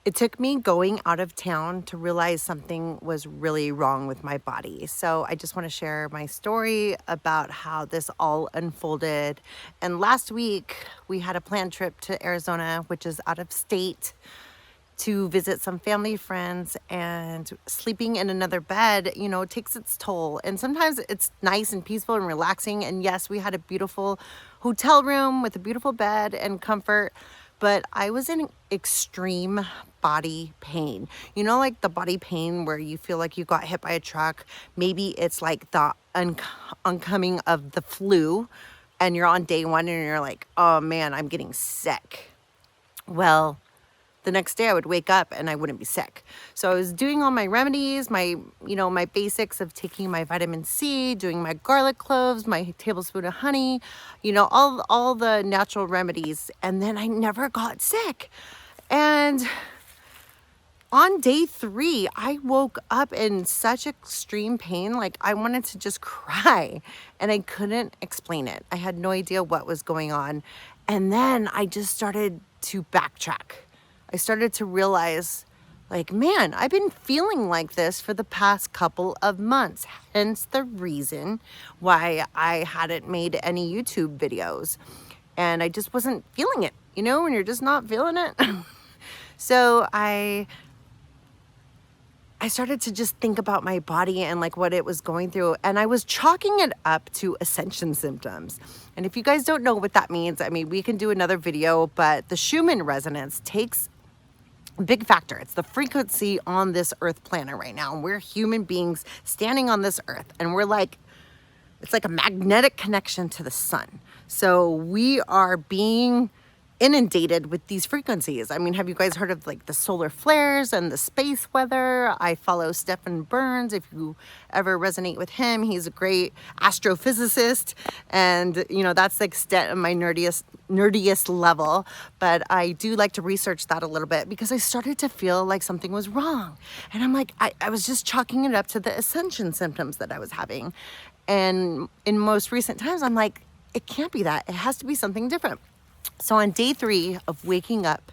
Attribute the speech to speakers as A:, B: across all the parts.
A: It took me going out of town to realize something was really wrong with my body. So I just want to share my story about how this all unfolded. And last week, we had a planned trip to Arizona, which is out of state, to visit some family friends, and sleeping in another bed, takes its toll. And sometimes it's nice and peaceful and relaxing. And yes, we had a beautiful hotel room with a beautiful bed and comfort, but I was in extreme body pain. Like the body pain where you feel like you got hit by a truck. Maybe it's like the oncoming of the flu, and you're on day one and you're like, oh man, I'm getting sick. Well, the next day I would wake up and I wouldn't be sick. So I was doing all my remedies, my basics of taking my vitamin C, doing my garlic cloves, my tablespoon of honey, all the natural remedies. And then I never got sick. And on day 3, I woke up in such extreme pain, like I wanted to just cry, and I couldn't explain it. I had no idea what was going on. And then I just started to backtrack. I started to realize, like, man, I've been feeling like this for the past couple of months. Hence the reason why I hadn't made any YouTube videos. And I just wasn't feeling it, when you're just not feeling it. So I started to just think about my body and like what it was going through. And I was chalking it up to ascension symptoms. And if you guys don't know what that means, we can do another video, but the Schumann resonance takes a big factor. It's the frequency on this earth planet right now. And we're human beings standing on this earth, and it's like a magnetic connection to the sun. So we are being inundated with these frequencies. Have you guys heard of like the solar flares and the space weather? I follow Stephen Burns. If you ever resonate with him, he's a great astrophysicist, and that's the extent of my nerdiest level. But I do like to research that a little bit because I started to feel like something was wrong. And I'm like, I was just chalking it up to the ascension symptoms that I was having. And in most recent times, I'm like, it can't be that. It has to be something different. So on day 3 of waking up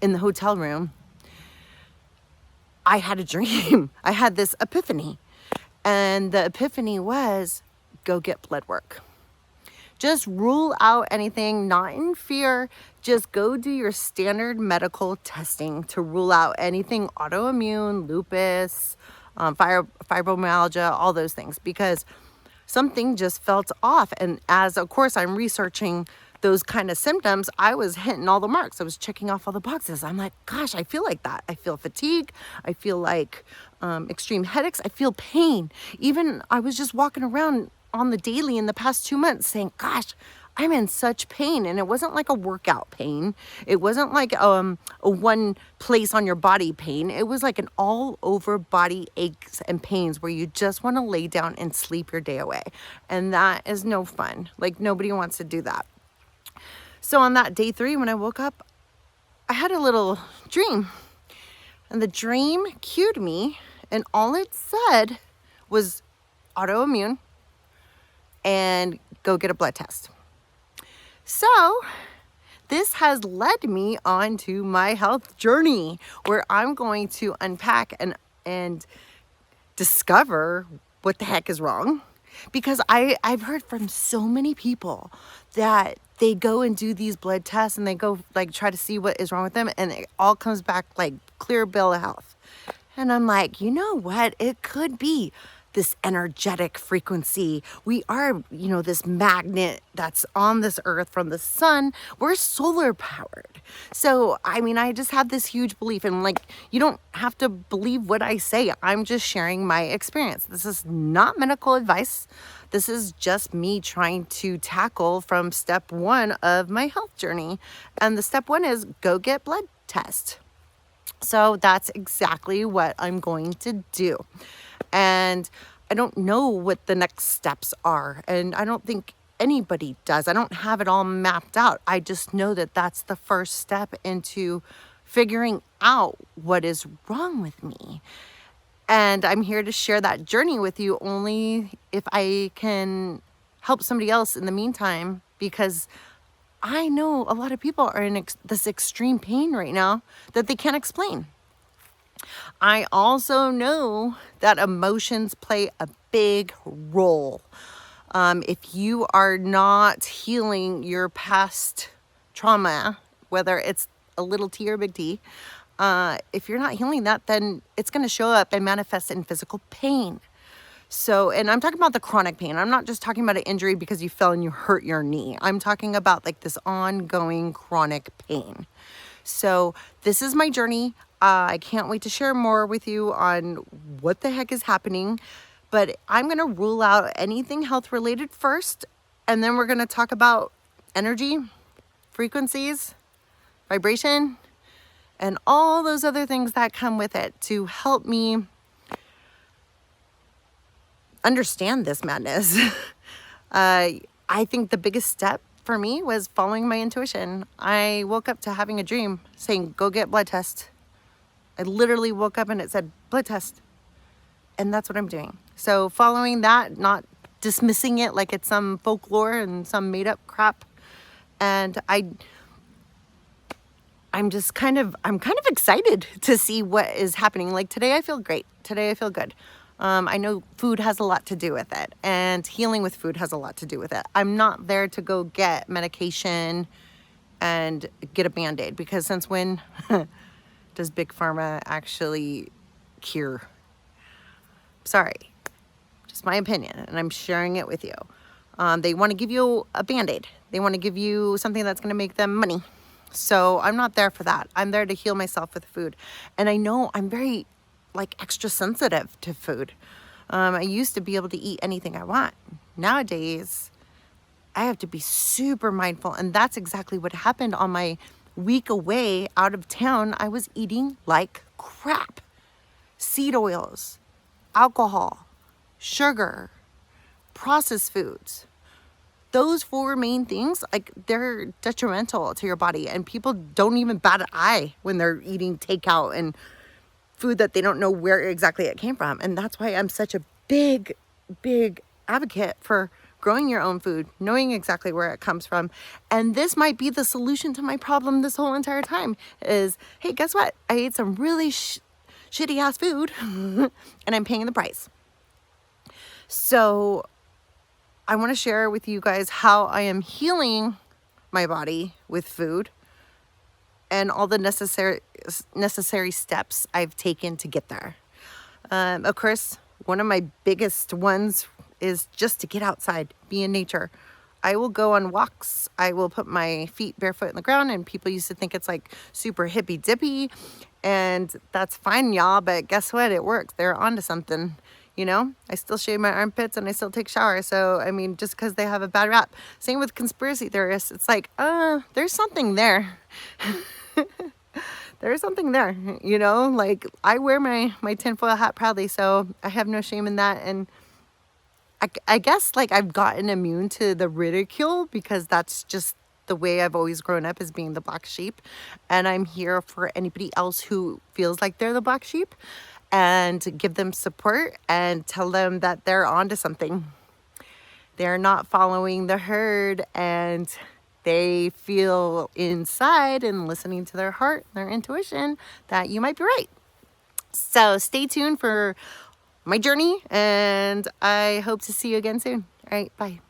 A: in the hotel room, I had a dream. I had this epiphany. And the epiphany was, go get blood work. Just rule out anything, not in fear. Just go do your standard medical testing to rule out anything autoimmune, lupus, fibromyalgia, all those things, because something just felt off. And as, of course, I'm researching those kind of symptoms, I was hitting all the marks. I was checking off all the boxes. I'm like, gosh, I feel like that. I feel fatigue. I feel like extreme headaches. I feel pain. Even I was just walking around on the daily in the past 2 months saying, gosh, I'm in such pain. And it wasn't like a workout pain. It wasn't like a one place on your body pain. It was like an all over body aches and pains where you just want to lay down and sleep your day away. And that is no fun. Like, nobody wants to do that. So on that day 3, when I woke up, I had a little dream, and the dream cued me, and all it said was autoimmune and go get a blood test. So this has led me on to my health journey, where I'm going to unpack and discover what the heck is wrong. Because I've heard from so many people that they go and do these blood tests and they go like try to see what is wrong with them, and it all comes back like clear bill of health. And I'm like, you know what? It could be this energetic frequency. We are, this magnet that's on this earth from the sun. We're solar powered. So, I just have this huge belief, and like, you don't have to believe what I say. I'm just sharing my experience. This is not medical advice. This is just me trying to tackle from step 1 of my health journey. And the step 1 is go get blood test. So that's exactly what I'm going to do. And I don't know what the next steps are. And I don't think anybody does. I don't have it all mapped out. I just know that that's the first step into figuring out what is wrong with me. And I'm here to share that journey with you only if I can help somebody else in the meantime, because I know a lot of people are in this extreme pain right now that they can't explain. I also know that emotions play a big role. If you are not healing your past trauma, whether it's a little t or a big T, if you're not healing that, then it's going to show up and manifest in physical pain. So, and I'm talking about the chronic pain. I'm not just talking about an injury because you fell and you hurt your knee. I'm talking about like this ongoing chronic pain. So this is my journey. I can't wait to share more with you on what the heck is happening, but I'm going to rule out anything health related first. And then we're going to talk about energy, frequencies, vibration, and all those other things that come with it to help me understand this madness. I think the biggest step for me was following my intuition. I woke up to having a dream saying, go get blood test. I literally woke up and it said blood test. And that's what I'm doing. So following that, not dismissing it like it's some folklore and some made up crap. And I'm kind of excited to see what is happening. Like today I feel great. Today I feel good. I know food has a lot to do with it, and healing with food has a lot to do with it. I'm not there to go get medication and get a Band-Aid, because since when does Big Pharma actually cure? Sorry, just my opinion, and I'm sharing it with you. They want to give you a Band-Aid. They want to give you something that's going to make them money. So I'm not there for that. I'm there to heal myself with food. And I know I'm very extra sensitive to food. I used to be able to eat anything I want. Nowadays, I have to be super mindful. And that's exactly what happened on my week away out of town. I was eating like crap. Seed oils, alcohol, sugar, processed foods. Those four main things, they're detrimental to your body. And people don't even bat an eye when they're eating takeout and food that they don't know where exactly it came from. And that's why I'm such a big advocate for growing your own food, knowing exactly where it comes from. And this might be the solution to my problem this whole entire time is, hey, guess what? I ate some really shitty ass food and I'm paying the price. So I want to share with you guys how I am healing my body with food and all the necessary steps I've taken to get there. Of course, one of my biggest ones is just to get outside, be in nature. I will go on walks. I will put my feet barefoot in the ground, and people used to think it's like super hippy dippy, and that's fine, y'all, but guess what? It works. They're onto something. I still shave my armpits and I still take showers. So, I mean, just because they have a bad rap. Same with conspiracy theorists. It's like, there's something there. There's something there, I wear my tinfoil hat proudly, so I have no shame in that. And I guess I've gotten immune to the ridicule because that's just the way I've always grown up, as being the black sheep. And I'm here for anybody else who feels like they're the black sheep, and give them support and tell them that they're onto something. They're not following the herd, and they feel inside and listening to their heart, their intuition, that you might be right. So stay tuned for my journey, and I hope to see you again soon. All right, bye.